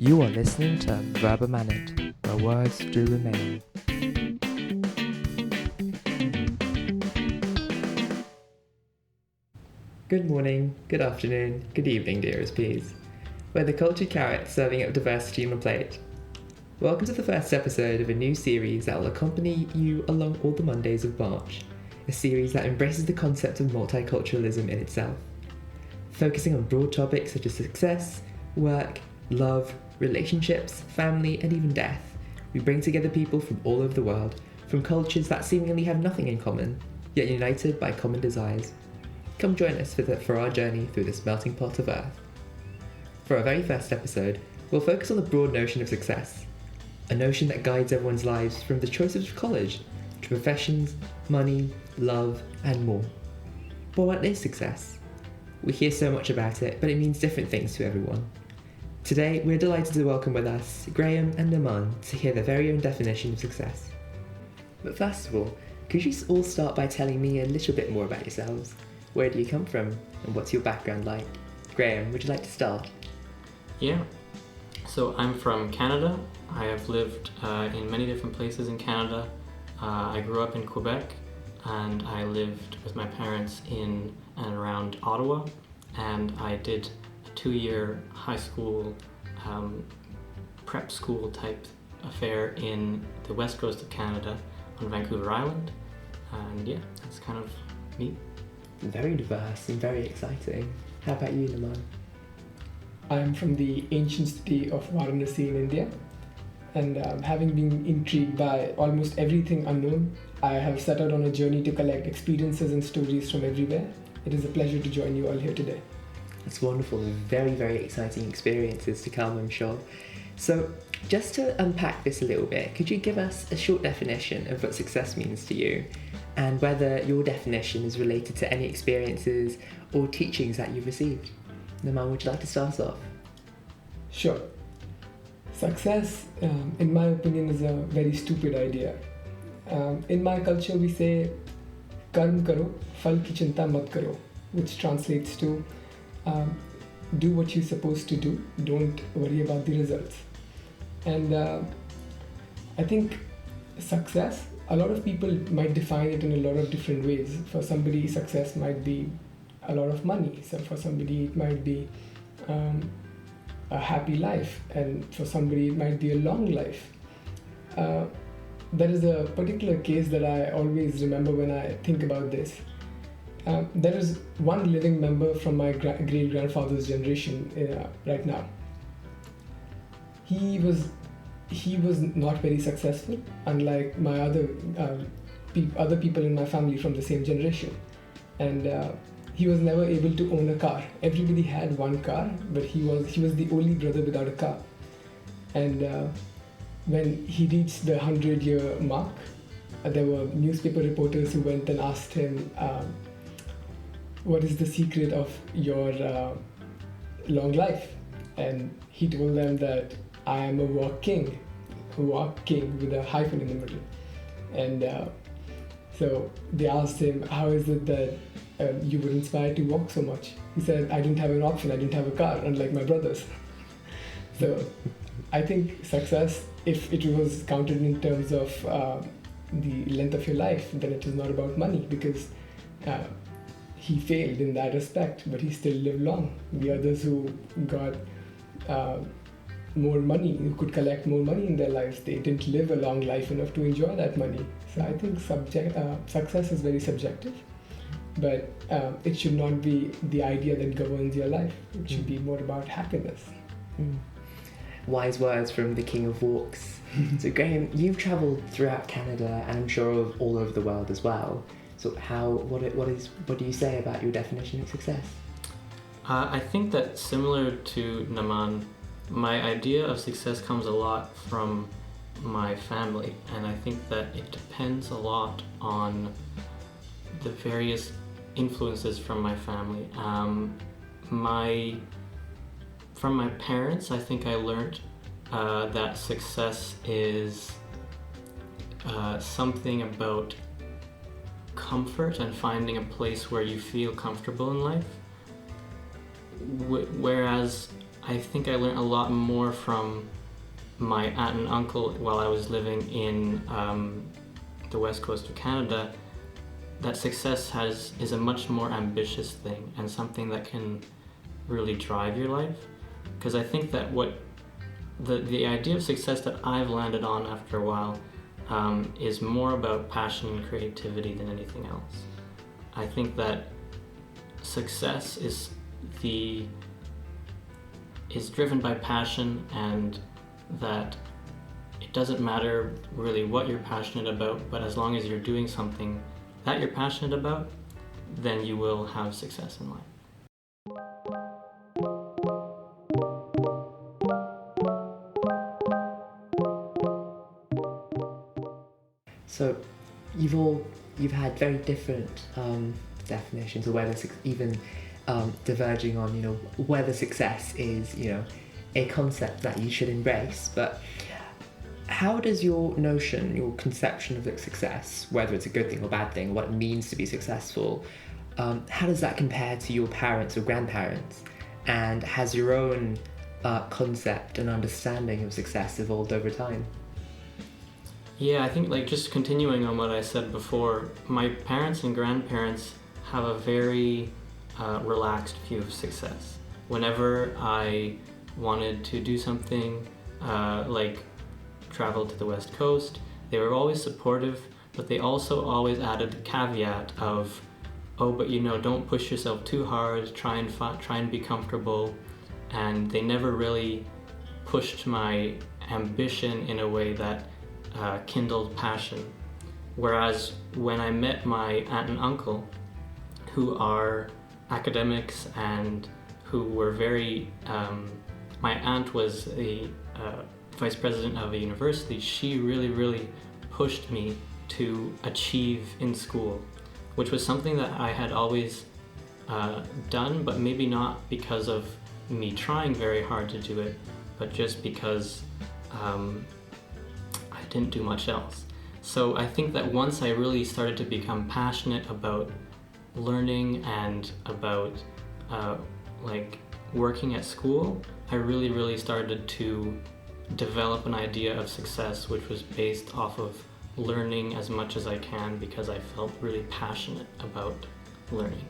You are listening to Verba Manent, where words do remain. Good morning, good afternoon, good evening, dear SPs. We're the Cultured Carrot serving up diversity on a plate. Welcome to the first episode of a new series that will accompany you along all the Mondays of March, a series that embraces the concept of multiculturalism in itself. Focusing on broad topics such as success, work, love, relationships, family, and even death, we bring together people from all over the world, from cultures that seemingly have nothing in common, yet united by common desires. Come join us for our journey through this melting pot of Earth. For our very first episode, we'll focus on the broad notion of success, a notion that guides everyone's lives from the choice of college to professions, money, love, and more. But what is success? We hear so much about it, but it means different things to everyone. Today, we're delighted to welcome with us Graham and Naman to hear their very own definition of success. But first of all, could you all start by telling me a little bit more about yourselves? Where do you come from, and what's your background like? Graham, would you like to start? Yeah, so I'm from Canada. I have lived in many different places in Canada. I grew up in Quebec, and I lived with my parents in and around Ottawa, and I did a 2-year high school prep school type affair in the west coast of Canada on Vancouver Island, and yeah, that's kind of me. Very diverse and very exciting. How about you, Naman? I'm from the ancient city of Varanasi in India, and having been intrigued by almost everything unknown, I have set out on a journey to collect experiences and stories from everywhere. It is a pleasure to join you all here today. It's wonderful and very, very exciting experiences to come, I'm sure. So, just to unpack this a little bit, could you give us a short definition of what success means to you, and whether your definition is related to any experiences or teachings that you've received? Naman, would you like to start off? Sure. Success, in my opinion, is a very stupid idea. In my culture, we say, "Karm karo, phal ki chinta mat karo," which translates to do what you're supposed to do, don't worry about the results. And I think success, a lot of people might define it in a lot of different ways. For somebody, success might be a lot of money. So for somebody, it might be a happy life. And for somebody, it might be a long life. There is a particular case that I always remember when I think about this. There is one living member from my great-grandfather's generation right now. He was not very successful, unlike my other people in my family from the same generation. And he was never able to own a car. Everybody had one car, but he was the only brother without a car. And when he reached the 100-year mark, there were newspaper reporters who went and asked him, what is the secret of your long life? And he told them that I am a walk king with a hyphen in the middle. And so they asked him, how is it that you were inspired to walk so much? He said, I didn't have an option, I didn't have a car, unlike my brothers. So I think success, if it was counted in terms of the length of your life, then it is not about money, because he failed in that respect, but he still lived long. The others who got more money, who could collect more money in their lives, they didn't live a long life enough to enjoy that money. So I think success is very subjective, but it should not be the idea that governs your life. It should be more about happiness. Wise words from the King of Walks. So Graham, you've travelled throughout Canada and I'm sure all over the world as well. So what do you say about your definition of success? I think that similar to Naman, my idea of success comes a lot from my family, and I think that it depends a lot on the various influences from my family. From my parents, I think I learned that success is something about comfort and finding a place where you feel comfortable in life. Whereas I I think I learned a lot more from my aunt and uncle while I was living in the west coast of Canada, that success is a much more ambitious thing and something that can really drive your life. Because I think that what the idea of success that I've landed on after a while is more about passion and creativity than anything else. I think that success is driven by passion, and that it doesn't matter really what you're passionate about, but as long as you're doing something that you're passionate about, then you will have success in life. So you've had very different definitions of whether even diverging on whether success is a concept that you should embrace. But how does your conception of success, whether it's a good thing or bad thing, what it means to be successful, how does that compare to your parents or grandparents? And has your own concept and understanding of success evolved over time? Yeah, I think just continuing on what I said before, my parents and grandparents have a very relaxed view of success. Whenever I wanted to do something like travel to the West Coast, they were always supportive, but they also always added the caveat of, oh, but don't push yourself too hard, try and be comfortable. And they never really pushed my ambition in a way that kindled passion. Whereas when I met my aunt and uncle, who are academics and who were very, my aunt was a vice president of a university. She really pushed me to achieve in school, which was something that I had always done, but maybe not because of me trying very hard to do it, but just because I didn't do much else. So I think that once I really started to become passionate about learning and about working at school, I really started to develop an idea of success which was based off of learning as much as I can, because I felt really passionate about learning.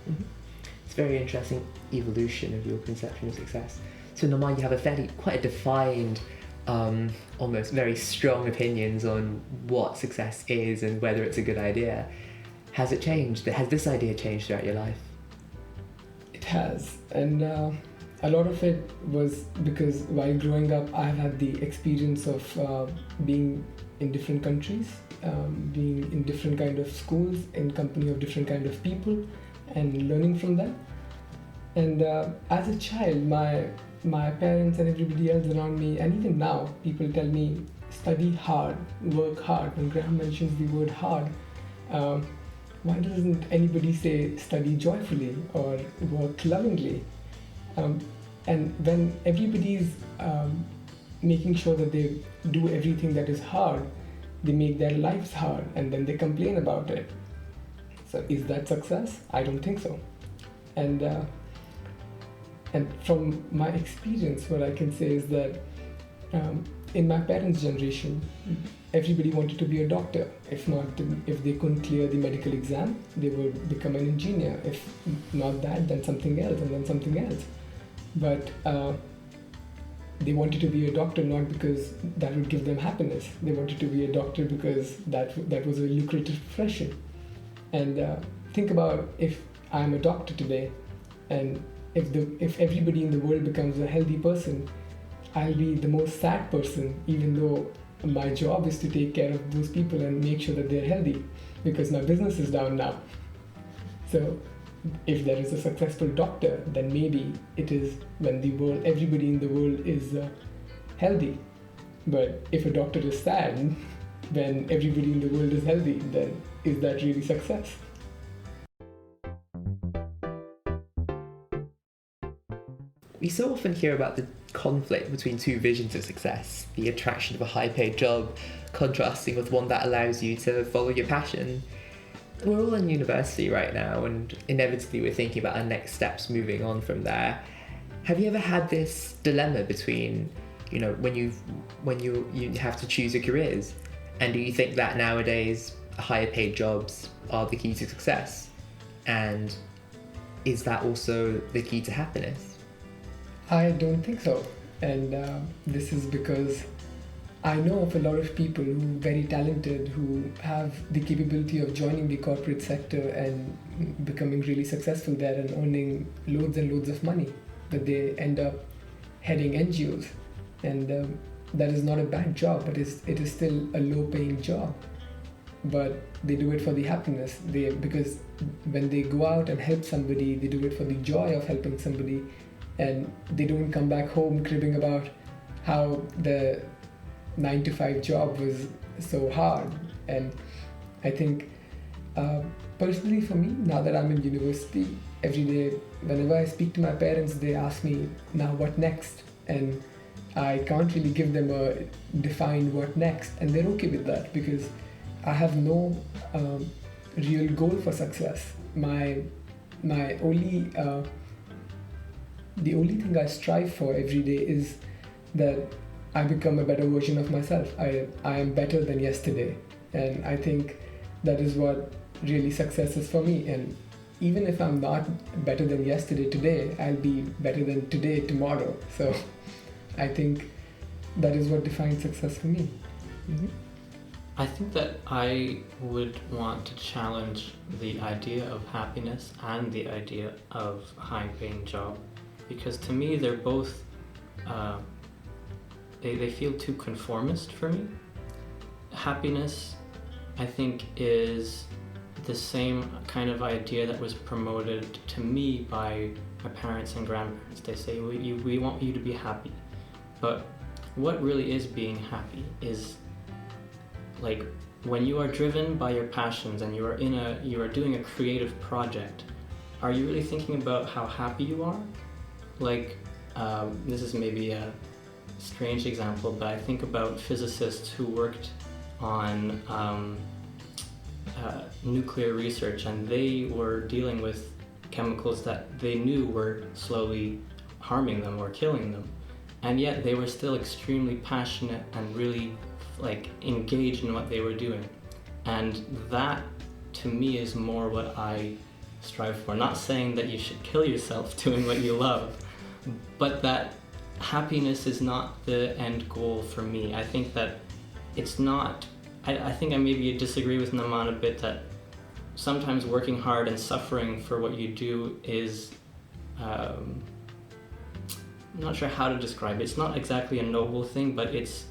Mm-hmm. It's a very interesting evolution of your conception of success. So in your mind you have quite a defined, almost very strong opinions on what success is and whether it's a good idea. Has it changed? Has this idea changed throughout your life? It has, and a lot of it was because while growing up I have had the experience of being in different countries, being in different kind of schools, in company of different kind of people, and learning from them. And as a child, my parents and everybody else around me, and even now, people tell me, study hard, work hard. When Graham mentions the word hard, why doesn't anybody say study joyfully or work lovingly? And when everybody's making sure that they do everything that is hard, they make their lives hard and then they complain about it. So is that success? I don't think so. And from my experience, what I can say is that in my parents' generation, everybody wanted to be a doctor. If they couldn't clear the medical exam, they would become an engineer. If not that, then something else, and then something else. But they wanted to be a doctor not because that would give them happiness. They wanted to be a doctor because that was a lucrative profession. And think about if I'm a doctor today, and if everybody in the world becomes a healthy person, I'll be the most sad person, even though my job is to take care of those people and make sure that they're healthy, because my business is down now. So if there is a successful doctor, then maybe it is when everybody in the world is healthy. But if a doctor is sad when everybody in the world is healthy, then is that really success? We so often hear about the conflict between two visions of success, the attraction of a high-paid job contrasting with one that allows you to follow your passion. We're all in university right now, and inevitably we're thinking about our next steps moving on from there. Have you ever had this dilemma between, when you have to choose your careers, and do you think that nowadays higher paid jobs are the key to success, and is that also the key to happiness? I don't think so, and this is because I know of a lot of people who are very talented, who have the capability of joining the corporate sector and becoming really successful there and earning loads and loads of money, but they end up heading NGOs, and that is not a bad job, but it is still a low-paying job. But they do it for the happiness. Because when they go out and help somebody, they do it for the joy of helping somebody, and they don't come back home cribbing about how the 9-to-5 job was so hard. And I think personally for me, now that I'm in university, every day whenever I speak to my parents, they ask me, now what next? And I can't really give them a defined what next, and they're okay with that because I have no real goal for success. My only the only thing I strive for every day is that I become a better version of myself. I am better than yesterday, and I think that is what really success is for me. And even if I'm not better than yesterday today, I'll be better than today tomorrow. So I think that is what defines success for me. Mm-hmm. I think that I would want to challenge the idea of happiness and the idea of a high-paying job, because to me they're both they feel too conformist for me. Happiness, I think, is the same kind of idea that was promoted to me by my parents and grandparents. They say, we want you to be happy. But what really is being happy is like when you are driven by your passions and you are doing a creative project, are you really thinking about how happy you are? Like, this is maybe a strange example, but I think about physicists who worked on nuclear research, and they were dealing with chemicals that they knew were slowly harming them or killing them, and yet they were still extremely passionate and really engaged in what they were doing. And that to me is more what I strive for. Not saying that you should kill yourself doing what you love, but that happiness is not the end goal for me. I think that it's not, I think I maybe disagree with Naman a bit that sometimes working hard and suffering for what you do is, I'm not sure how to describe it. It's not exactly a noble thing, but it's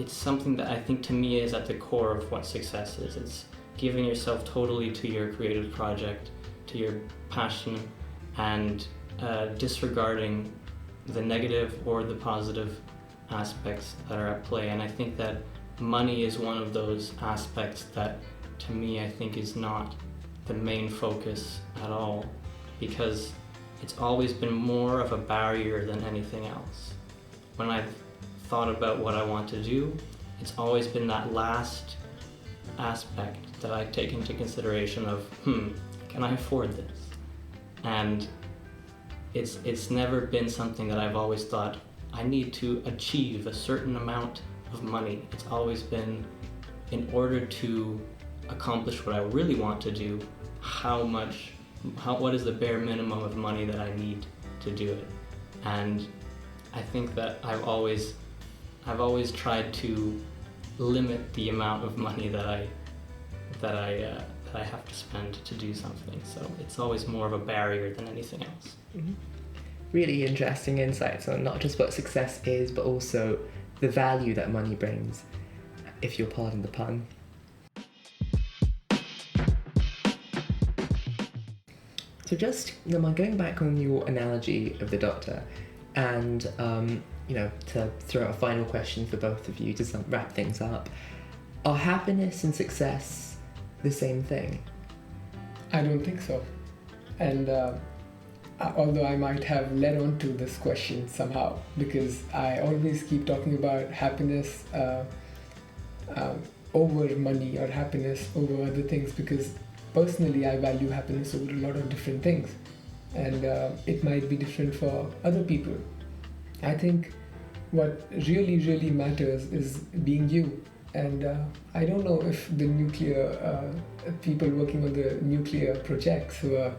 something that I think to me is at the core of what success is. It's giving yourself totally to your creative project, to your passion, and disregarding the negative or the positive aspects that are at play. And I think that money is one of those aspects that to me I think is not the main focus at all, because it's always been more of a barrier than anything else. When I've thought about what I want to do, it's always been that last aspect that I take into consideration of, can I afford this? And it's never been something that I've always thought I need to achieve a certain amount of money. It's always been, in order to accomplish what I really want to do, what is the bare minimum of money that I need to do it? And I think that I've always tried to limit the amount of money that I have to spend to do something. So it's always more of a barrier than anything else. Mm-hmm. Really interesting insights on not just what success is, but also the value that money brings, if you'll pardon the pun. So just, going back on your analogy of the doctor, and to throw out a final question for both of you to wrap things up, are happiness and success the same thing? I don't think so. And although I might have led on to this question somehow, because I always keep talking about happiness over money or happiness over other things, because personally I value happiness over a lot of different things. and it might be different for other people. I think what really matters is being you. And I don't know if the nuclear people working on the nuclear projects who are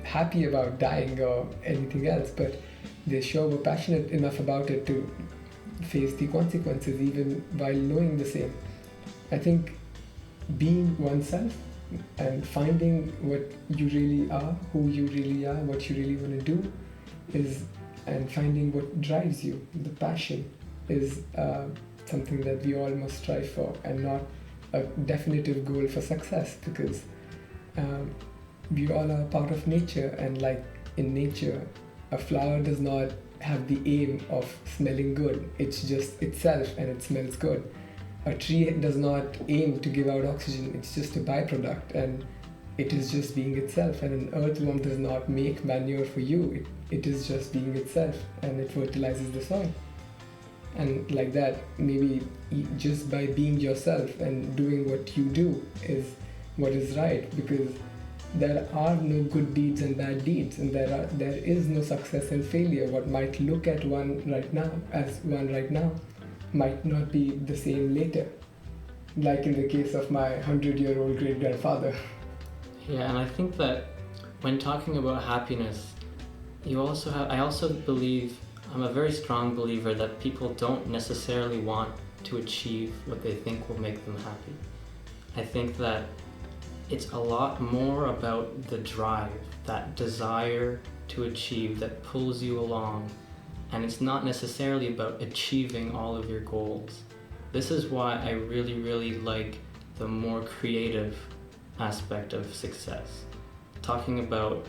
happy about dying or anything else, but they sure were passionate enough about it to face the consequences even while knowing the same. I think being oneself and finding what you really are, who you really are, what you really want to do and finding what drives you, the passion, is something that we all must strive for, and not a definitive goal for success, because we all are part of nature, and like in nature, a flower does not have the aim of smelling good. It's just itself and it smells good. A tree does not aim to give out oxygen. It's just a byproduct and it is just being itself. And an earthworm does not make manure for you. It is just being itself, and it fertilizes the soil. And like that, maybe just by being yourself and doing what you do is what is right, because there are no good deeds and bad deeds, and there is no success and failure. What might look at one right now might not be the same later, like in the case of my 100-year-old great-grandfather. Yeah, and I think that when talking about happiness, I also believe, I'm a very strong believer that people don't necessarily want to achieve what they think will make them happy. I think that it's a lot more about the drive, that desire to achieve that pulls you along, and it's not necessarily about achieving all of your goals. This is why I really like the more creative aspect of success. Talking about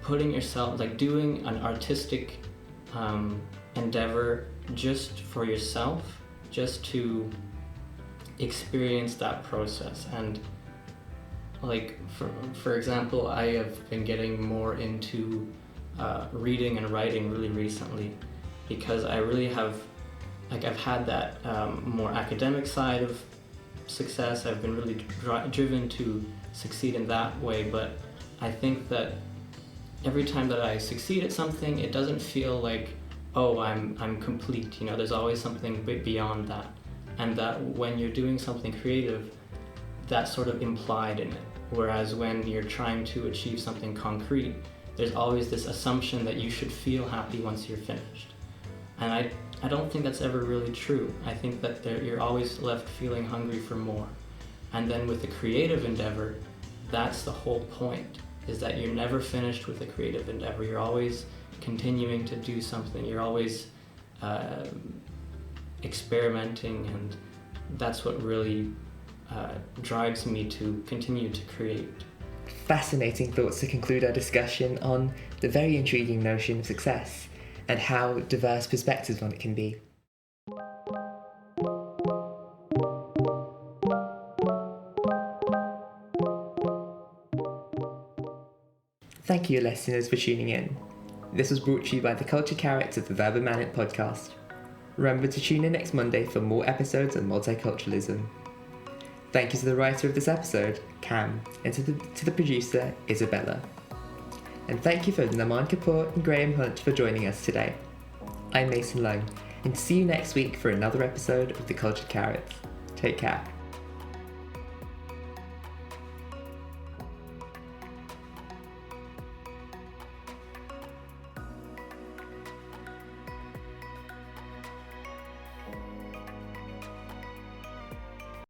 putting yourself, like doing an artistic endeavor just for yourself, just to experience that process. And like for example, I have been getting more into reading and writing really recently, because I really have, like, I've had that more academic side of success. I've been really driven to succeed in that way, but I think that every time that I succeed at something, it doesn't feel like, oh, I'm complete. You know, there's always something beyond that, and that when you're doing something creative, that's sort of implied in it. Whereas when you're trying to achieve something concrete, there's always this assumption that you should feel happy once you're finished. And I don't think that's ever really true. I think that you're always left feeling hungry for more. And then with the creative endeavor, that's the whole point, is that you're never finished with a creative endeavor. You're always continuing to do something. You're always experimenting, and that's what really drives me to continue to create. Fascinating thoughts to conclude our discussion on the very intriguing notion of success and how diverse perspectives on it can be. Thank you, listeners, for tuning in. This was brought to you by the Culture Carrots of the Verba Manit podcast. Remember to tune in next Monday for more episodes on multiculturalism. Thank you to the writer of this episode, Cam, and to the producer, Isabella. And thank you for Naman Kapoor and Graham Hunt for joining us today. I'm Mason Lowe, and see you next week for another episode of the Culture Carrots. Take care.